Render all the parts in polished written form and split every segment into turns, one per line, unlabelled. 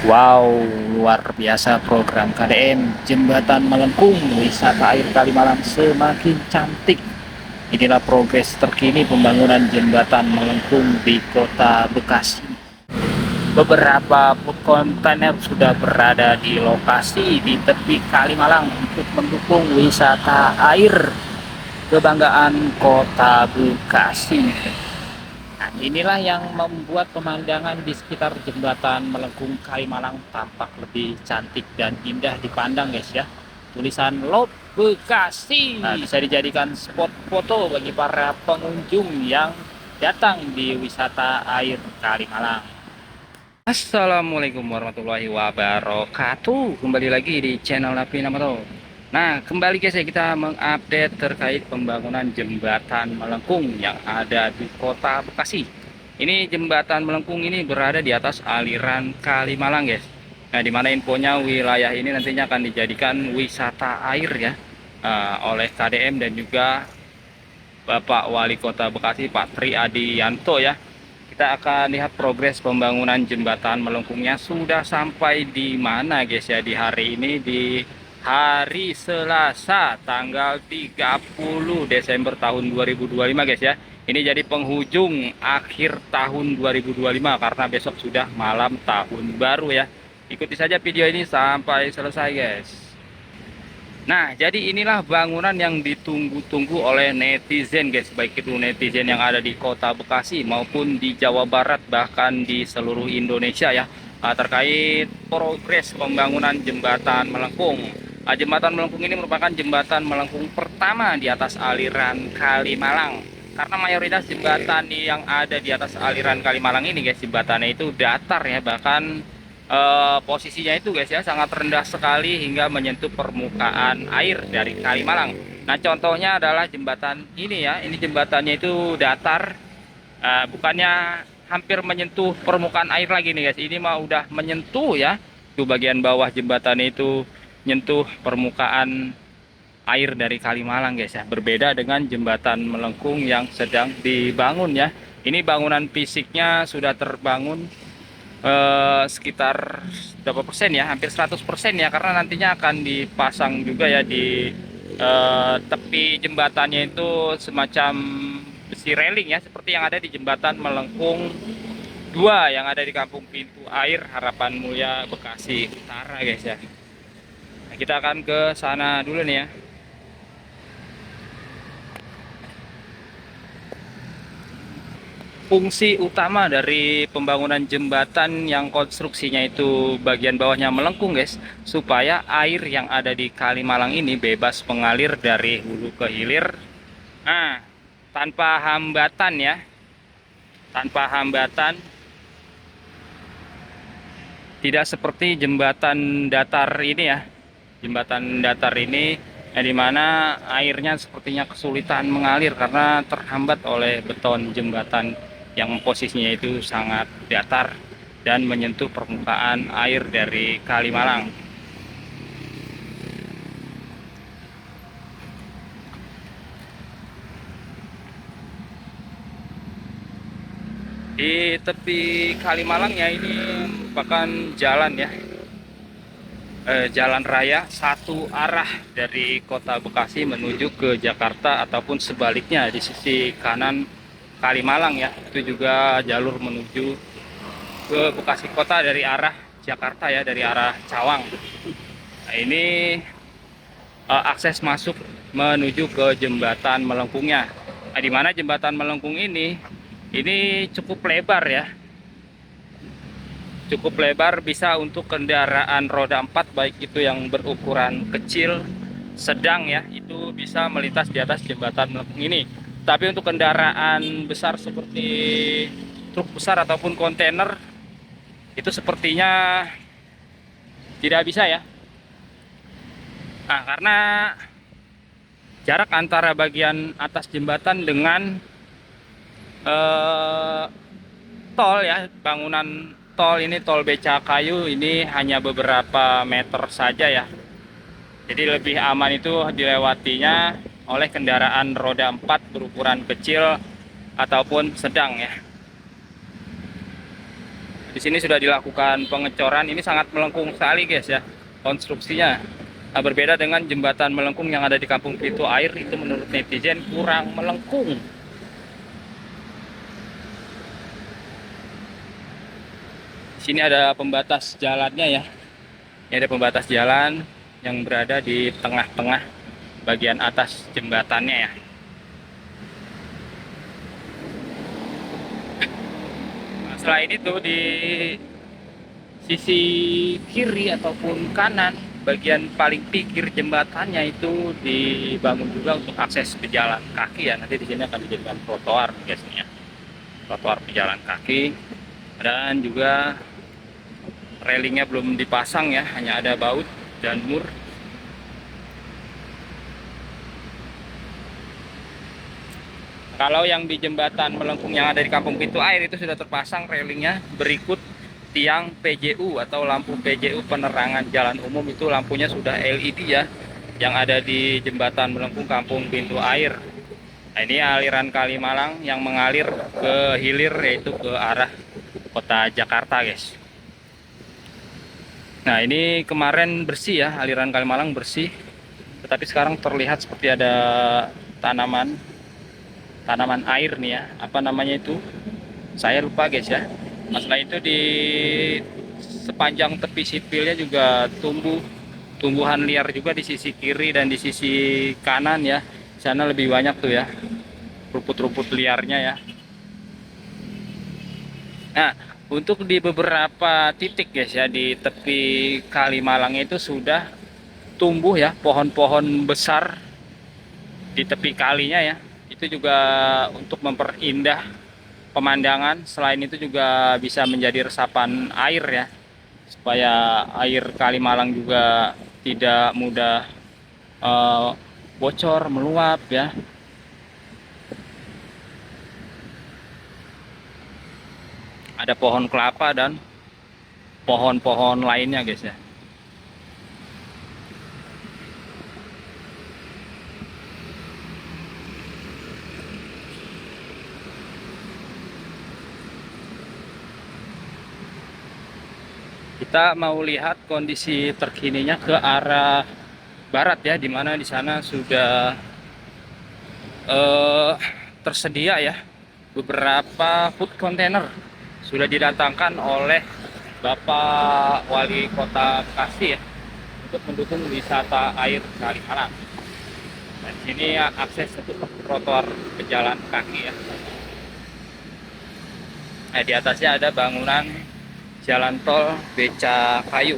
Wow, luar biasa program KDM Jembatan Melengkung Wisata Air Kalimalang semakin cantik. Inilah progres terkini pembangunan Jembatan Melengkung di Kota Bekasi. Beberapa food container sudah berada di lokasi di tepi Kalimalang untuk mendukung wisata air kebanggaan Kota Bekasi. Nah, inilah yang membuat pemandangan di sekitar jembatan Melengkung Kalimalang tampak lebih cantik dan indah dipandang, guys ya. Tulisan Love Bekasi. Nah, bisa dijadikan spot foto bagi para pengunjung yang datang di wisata air Kalimalang. Assalamualaikum warahmatullahi wabarakatuh. Kembali lagi di channel Napi Namato. Nah, kembali guys ya, kita mengupdate terkait pembangunan jembatan Melengkung yang ada di Kota Bekasi. Ini jembatan Melengkung ini berada di atas aliran Kalimalang, guys. Nah, dimana infonya wilayah ini nantinya akan dijadikan wisata air ya, oleh KDM dan juga Bapak Wali Kota Bekasi Pak Tri Adianto ya. Kita akan lihat progres pembangunan jembatan Melengkungnya sudah sampai di mana guys ya di hari ini, di hari Selasa tanggal 30 Desember tahun 2025 guys ya. Ini jadi penghujung akhir tahun 2025 karena besok sudah malam tahun baru ya. Ikuti saja video ini sampai selesai guys. Nah, jadi inilah bangunan yang ditunggu-tunggu oleh netizen guys, baik itu netizen yang ada di Kota Bekasi maupun di Jawa Barat, bahkan di seluruh Indonesia ya, terkait progres pembangunan jembatan Melengkung. Jembatan Melengkung ini merupakan jembatan Melengkung pertama di atas aliran Kalimalang. Karena mayoritas jembatan yang ada di atas aliran Kalimalang ini guys, jembatannya itu datar ya, bahkan posisinya itu guys ya sangat rendah sekali hingga menyentuh permukaan air dari Kalimalang. Nah, contohnya adalah jembatan ini ya. Ini jembatannya itu datar, bukannya hampir menyentuh permukaan air lagi nih guys. Ini mah udah menyentuh ya. Itu bagian bawah jembatannya itu nyentuh permukaan air dari Kalimalang guys ya. Berbeda dengan jembatan Melengkung yang sedang dibangun ya. Ini bangunan fisiknya sudah terbangun sekitar berapa persen ya, hampir 100% ya, karena nantinya akan dipasang juga ya di tepi jembatannya itu semacam besi railing ya, seperti yang ada di jembatan Melengkung 2 yang ada di Kampung Pintu Air Harapan Mulia Bekasi Utara guys ya. Nah, kita akan ke sana dulu nih ya. Fungsi utama dari pembangunan jembatan yang konstruksinya itu bagian bawahnya melengkung guys, supaya air yang ada di Kalimalang ini bebas mengalir dari hulu ke hilir, nah tanpa hambatan ya, tanpa hambatan, tidak seperti jembatan datar ini ya. Jembatan datar ini dimana airnya sepertinya kesulitan mengalir karena terhambat oleh beton jembatan yang posisinya itu sangat datar dan menyentuh permukaan air dari Kalimalang. Di tepi Kalimalangnya ini merupakan jalan ya, jalan raya satu arah dari Kota Bekasi menuju ke Jakarta ataupun sebaliknya di sisi kanan Kalimalang ya. Itu juga jalur menuju ke Bekasi Kota dari arah Jakarta ya, dari arah Cawang. Nah, ini akses masuk menuju ke jembatan Melengkungnya. Nah, di mana jembatan Melengkung ini cukup lebar ya. Cukup lebar, bisa untuk kendaraan roda 4 baik itu yang berukuran kecil, sedang ya, itu bisa melintas di atas jembatan Melengkung ini. Tapi untuk kendaraan besar seperti truk besar ataupun kontainer itu sepertinya tidak bisa ya. Nah, karena jarak antara bagian atas jembatan dengan tol ya, bangunan tol ini, tol Becakayu ini hanya beberapa meter saja ya. Jadi lebih aman itu dilewatinya oleh kendaraan roda 4 berukuran kecil ataupun sedang ya.
Di sini sudah dilakukan pengecoran. Ini sangat melengkung sekali guys ya konstruksinya. Nah, berbeda dengan jembatan melengkung yang ada di Kampung Pintu Air, itu menurut netizen kurang melengkung. Di sini ada pembatas jalannya ya. Ini ada pembatas jalan yang berada di tengah-tengah bagian atas jembatannya ya. Nah, selain itu di sisi kiri ataupun kanan bagian paling pinggir jembatannya itu dibangun juga untuk akses pejalan kaki ya. Nanti di sini akan dijadikan trotoar guys ya. Trotoar pejalan kaki, dan juga railingnya belum dipasang ya, hanya ada baut dan mur. Kalau yang di jembatan melengkung yang ada di Kampung Pintu Air itu sudah terpasang railingnya, berikut tiang PJU atau lampu PJU penerangan jalan umum, itu lampunya sudah LED ya, yang ada di jembatan melengkung Kampung Pintu Air. Nah, ini aliran Kalimalang yang mengalir ke hilir, yaitu ke arah kota Jakarta guys. Nah, ini kemarin bersih ya, aliran Kalimalang bersih, tetapi sekarang terlihat seperti ada tanaman air nih ya, apa namanya itu, saya lupa guys ya. Masalah itu di sepanjang tepi sipilnya juga tumbuhan liar juga di sisi kiri dan di sisi kanan ya. Di sana lebih banyak tuh ya rumput-rumput liarnya ya. Nah, untuk di beberapa titik guys ya di tepi Kalimalang itu sudah tumbuh ya pohon-pohon besar di tepi kalinya ya. Itu juga untuk memperindah pemandangan. Selain itu juga bisa menjadi resapan air ya, supaya air Kalimalang juga tidak mudah bocor, meluap ya. Ada pohon kelapa dan pohon-pohon lainnya guys ya. Kita mau lihat kondisi terkininya ke arah barat ya, dimana di sana sudah tersedia ya beberapa food container sudah didatangkan oleh Bapak Wali Kota Bekasi ya, untuk mendukung wisata air Kalimalang. Dan sini ya, akses untuk trotoar pejalan kaki ya. Nah, di atasnya ada bangunan jalan tol beca kayu.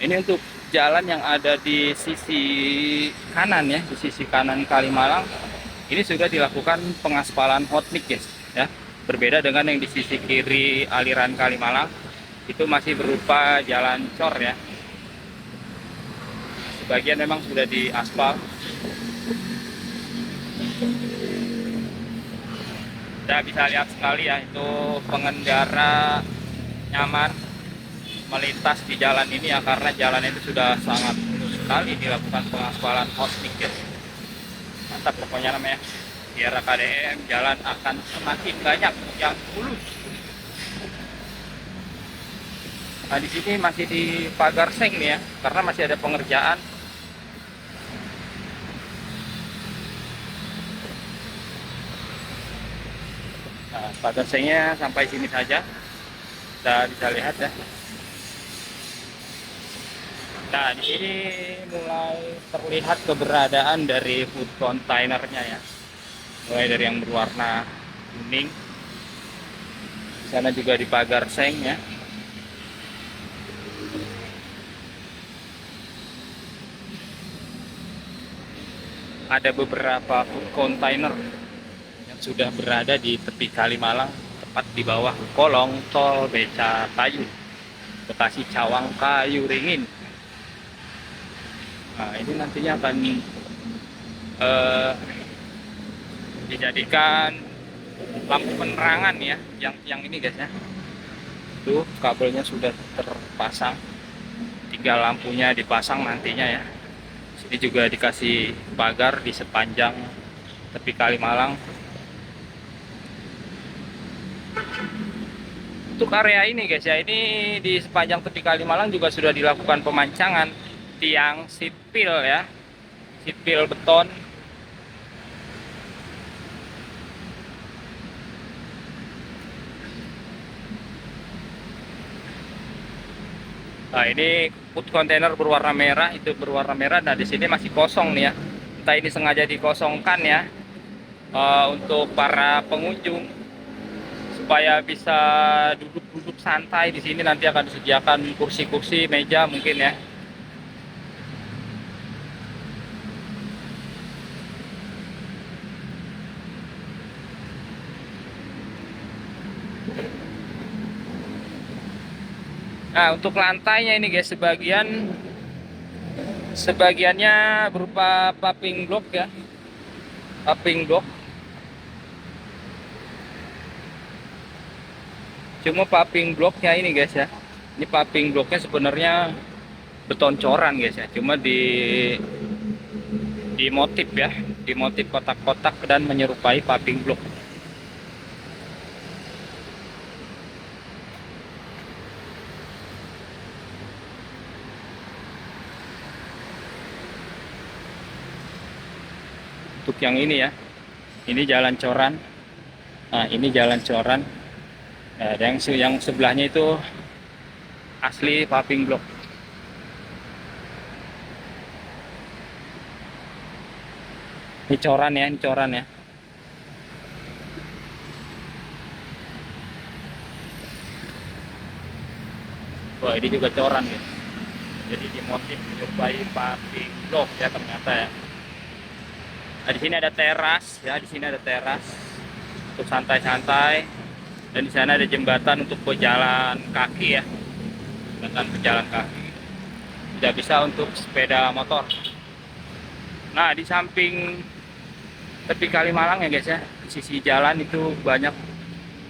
Ini untuk jalan yang ada di sisi kanan ya, di sisi kanan Kalimalang. Ini sudah dilakukan pengaspalan hot mix guys ya. Berbeda dengan yang di sisi kiri aliran Kalimalang, itu masih berupa jalan cor ya. Sebagian memang sudah diaspal. Kita bisa lihat sekali ya, itu pengendara nyaman melintas di jalan ini ya, karena jalan itu sudah sangat mulus sekali dilakukan pengaspalan hot mix guys. Mantap pokoknya namanya. Di era KDM jalan akan semakin banyak yang mulus. Nah, di sini masih di pagar seng nih ya, karena masih ada pengerjaan. Nah, pagar sengnya sampai sini saja. Kita bisa lihat ya. Nah, di sini mulai terlihat keberadaan dari food containernya ya. Mulai dari yang berwarna kuning. Di sana juga di pagar seng ya. Ada beberapa food container yang sudah berada di tepi Kalimalang, tepat di bawah kolong tol beca kayu Bekasi Cawang Kayu Ringin. Nah, ini nantinya akan dijadikan lampu penerangan ya, yang ini guys ya. Tuh kabelnya sudah terpasang, tinggal lampunya dipasang nantinya ya. Sini juga dikasih pagar di sepanjang tepi Kalimalang. untuk area ini guys ya, ini di sepanjang tepi Kalimalang juga sudah dilakukan pemancangan tiang sipil ya, sipil beton. Nah ini food kontainer berwarna merah, itu berwarna merah. Nah di sini masih kosong nih ya, entah ini sengaja dikosongkan ya, untuk para pengunjung supaya bisa duduk-duduk santai di sini. Nanti akan disediakan kursi-kursi, meja mungkin ya. Nah untuk lantainya ini guys, sebagiannya berupa paving block ya, paving block. Cuma paving blocknya ini guys ya, ini paving blocknya sebenarnya beton coran guys ya, cuma di motif ya, di motif kotak-kotak dan menyerupai paving block. Untuk yang ini ya, ini jalan coran. Nah ini jalan coran. Nah, yang sebelahnya itu asli paving block. Ini coran ya, ini coran ya. Wah ini juga coran ya. Jadi dimotif menyerupai paving block ya ternyata ya. Nah, di sini ada teras ya, di sini ada teras untuk santai-santai, dan di sana ada jembatan untuk pejalan kaki ya, jembatan pejalan kaki. Tidak bisa untuk sepeda motor. Nah di samping tepi Kalimalang ya guys ya, di sisi jalan itu banyak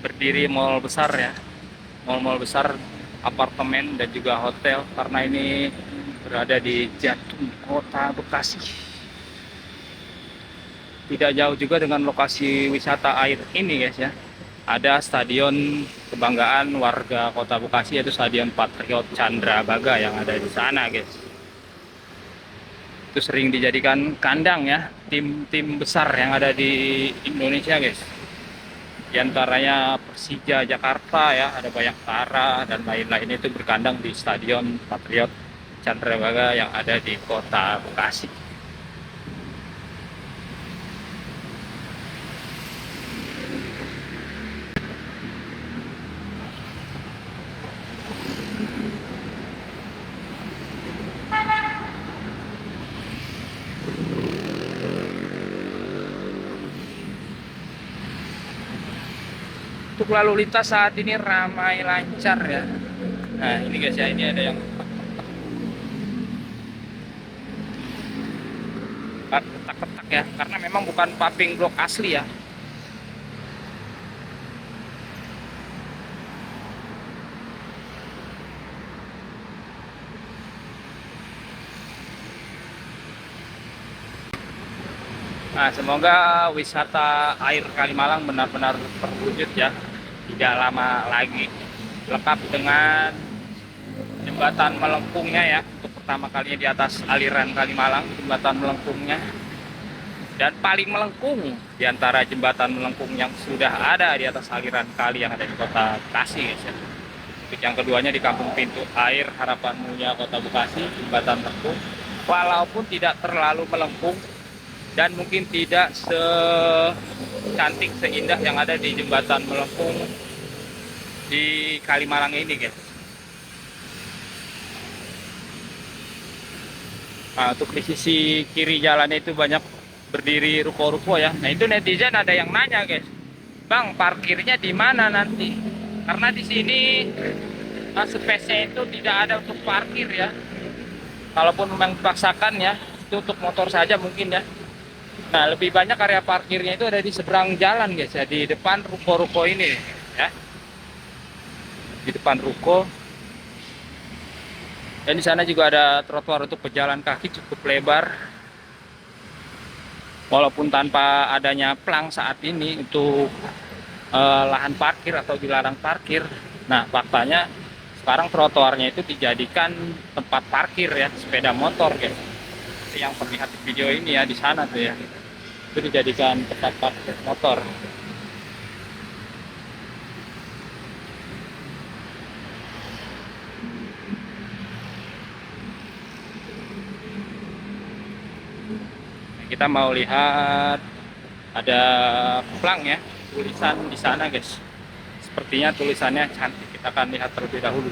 berdiri mall besar ya, mall-mall besar, apartemen dan juga hotel, karena ini berada di jantung kota Bekasi. Tidak jauh juga dengan lokasi wisata air ini guys ya, ada stadion kebanggaan warga kota Bekasi, yaitu Stadion Patriot Candrabaga yang ada di sana guys. Itu sering dijadikan kandang ya tim-tim besar yang ada di Indonesia guys. Di antaranya Persija Jakarta ya, ada Bayangkara dan lain-lain, itu berkandang di Stadion Patriot Candrabaga yang ada di kota Bekasi. Untuk lalu lintas saat ini ramai lancar ya. Nah ini guys ya, ini ada yang retak-retak ya, karena memang bukan paving block asli ya. Nah, semoga wisata air Kalimalang benar-benar terwujud ya, tidak lama lagi, lengkap dengan jembatan melengkungnya ya, untuk pertama kalinya di atas aliran Kalimalang, jembatan melengkungnya. Dan paling melengkung di antara jembatan melengkung yang sudah ada di atas aliran kali yang ada di kota Bekasi guys ya. Untuk yang keduanya di Kampung Pintu Air Harapan Mulia Kota Bekasi, jembatan melengkung, walaupun tidak terlalu melengkung dan mungkin tidak secantik, seindah yang ada di jembatan melengkung di Kalimalang ini guys. Nah, untuk di sisi kiri jalannya itu banyak berdiri ruko-ruko ya. Nah itu netizen ada yang nanya guys, bang parkirnya di mana nanti? Karena di sini space-nya itu tidak ada untuk parkir ya. Kalaupun memang dipaksakan ya, itu untuk motor saja mungkin ya. Nah lebih banyak area parkirnya itu ada di seberang jalan guys ya, di depan ruko-ruko ini ya, di depan ruko. Dan di sana juga ada trotoar untuk pejalan kaki cukup lebar, walaupun tanpa adanya plang saat ini untuk lahan parkir atau dilarang parkir. Nah, faktanya sekarang trotoarnya itu dijadikan tempat parkir ya, sepeda motor guys. Seperti yang terlihat di video ini ya, di sana tuh ya. Itu dijadikan tempat parkir motor. Nah, kita mau lihat ada plang ya, tulisan di sana guys. Sepertinya tulisannya cantik. Kita akan lihat terlebih dahulu.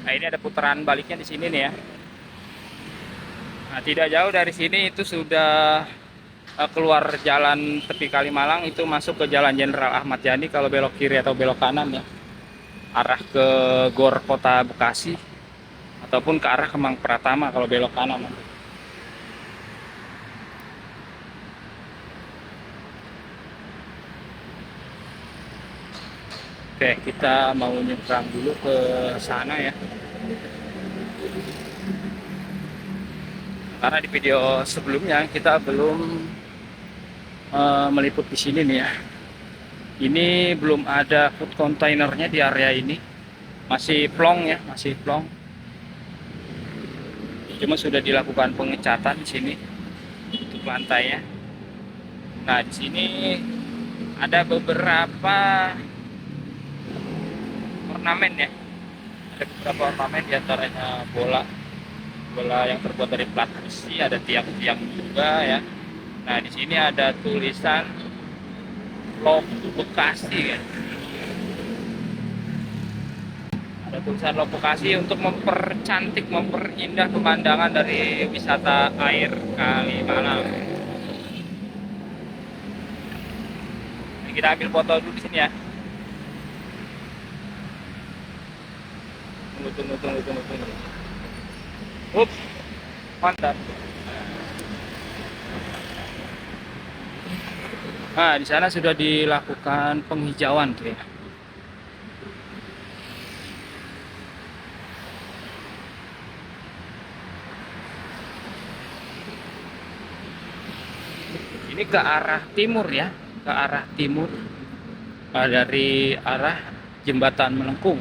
Nah, ini ada putaran baliknya di sini nih ya. Nah, tidak jauh dari sini itu sudah keluar jalan tepi Kalimalang, itu masuk ke Jalan Jenderal Ahmad Yani kalau belok kiri atau belok kanan ya. Arah ke Gor Kota Bekasi ataupun ke arah Kemang Pratama kalau belok kanan. Oke, kita mau nyebrang dulu ke sana ya. Karena di video sebelumnya kita belum meliput di sini nih ya. Ini belum ada food containernya di area ini. Masih plong ya, masih plong. Cuma sudah dilakukan pengecatan di sini untuk lantainya. Nah, di sini ada beberapa ornamen ya. Ada beberapa ornamen diantaranya bola yang terbuat dari plat besi, ada tiang-tiang juga ya. Nah, di sini ada tulisan Lok Bekasi ya. Ada tulisan Lok Bekasi untuk mempercantik, memperindah pemandangan dari wisata air Kalimalang. Nah, kita ambil foto dulu di sini ya. Tunggu. Ups, mantap. Nah, di sana sudah dilakukan penghijauan tuh ya. Ini ke arah timur ya, ke arah timur dari arah Jembatan Melengkung.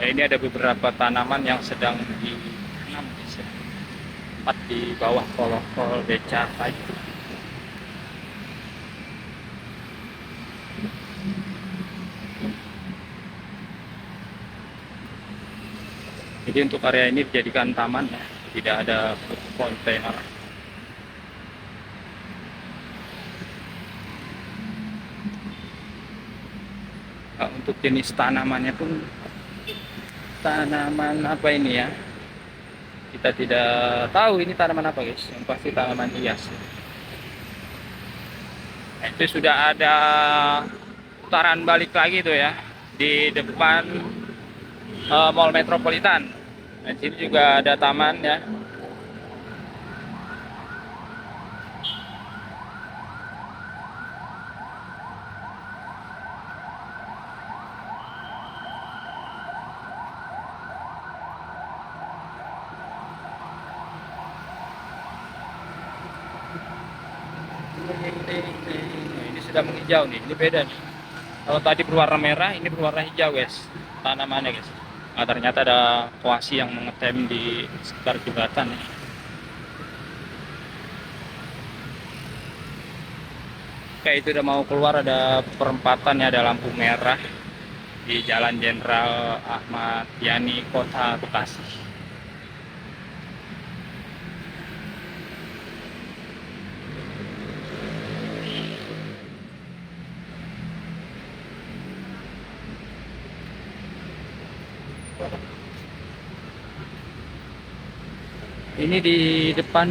Ya, ini ada beberapa tanaman yang sedang ditanam tepat di bawah kolong beca kayu. Jadi untuk area ini dijadikan taman ya, tidak ada food container. Nah, untuk jenis tanamannya pun tanaman apa ini ya? Kita tidak tahu ini tanaman apa guys, yang pasti tanaman hias. Nah, itu sudah ada putaran balik lagi tuh ya di depan Mall Metropolitan. Nah, di sini juga ada taman ya. Ini sudah menghijau nih, ini beda nih. Kalau tadi berwarna merah, ini berwarna hijau guys, tanamannya guys. Nah, ternyata ada koasi yang mengetem di sekitar jembatan nih. Oke, itu udah mau keluar, ada perempatan ya, ada lampu merah di Jalan Jenderal Ahmad Yani, Kota Bekasi. Ini di depan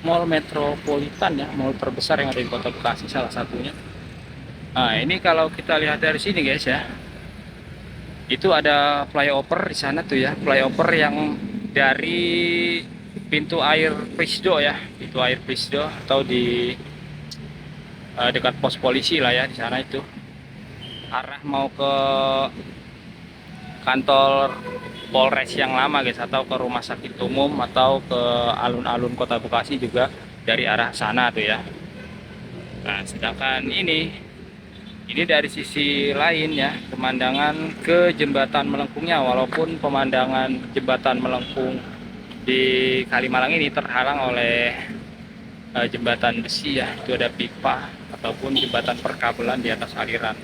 Mall Metropolitan ya, mall terbesar yang ada di Kota Bekasi salah satunya. Nah, ini kalau kita lihat dari sini guys ya, itu ada flyover di sana tuh ya, flyover yang dari pintu air Prisdo ya, pintu air Prisdo atau di dekat pos polisi lah ya di sana itu. Arah mau ke kantor Polres yang lama guys, atau ke rumah sakit umum, atau ke alun-alun Kota Bekasi juga dari arah sana tuh ya. Nah, sedangkan ini dari sisi lain ya, pemandangan ke jembatan Melengkungnya, walaupun pemandangan jembatan Melengkung di Kalimalang ini terhalang oleh jembatan besi ya, itu ada pipa ataupun jembatan perkabelan di atas aliran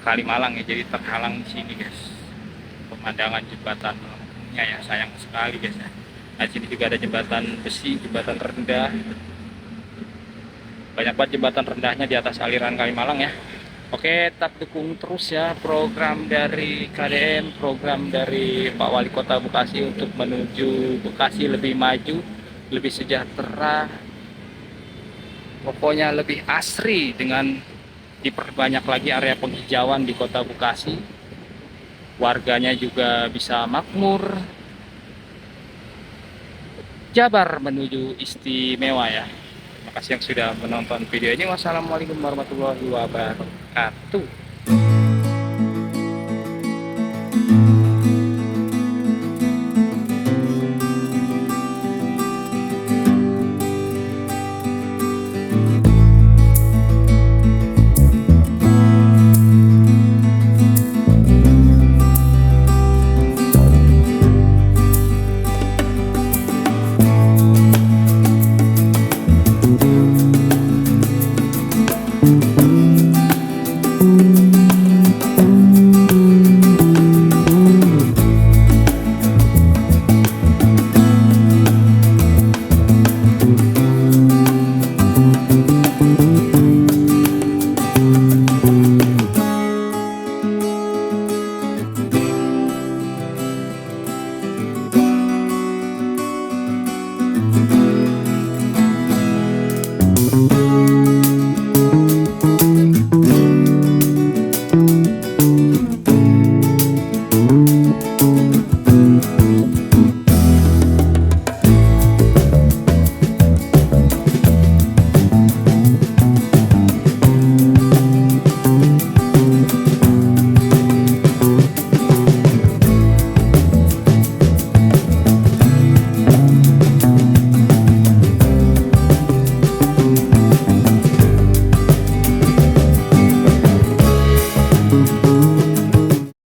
Kalimalang ya, jadi terhalang di sini guys. Pemandangan jembatan Melengkungnya ya, sayang sekali guys ya. Nah, di sini juga ada jembatan besi, jembatan rendah. Banyak banget jembatan rendahnya di atas aliran Kalimalang ya. Oke, tetap dukung terus ya program dari KDM, program dari Pak Wali Kota Bekasi untuk menuju Bekasi lebih maju, lebih sejahtera, pokoknya lebih asri dengan diperbanyak lagi area penghijauan di Kota Bekasi. Warganya juga bisa makmur. Jabar menuju istimewa ya. Terima kasih yang sudah menonton video ini. Wassalamualaikum warahmatullahi wabarakatuh.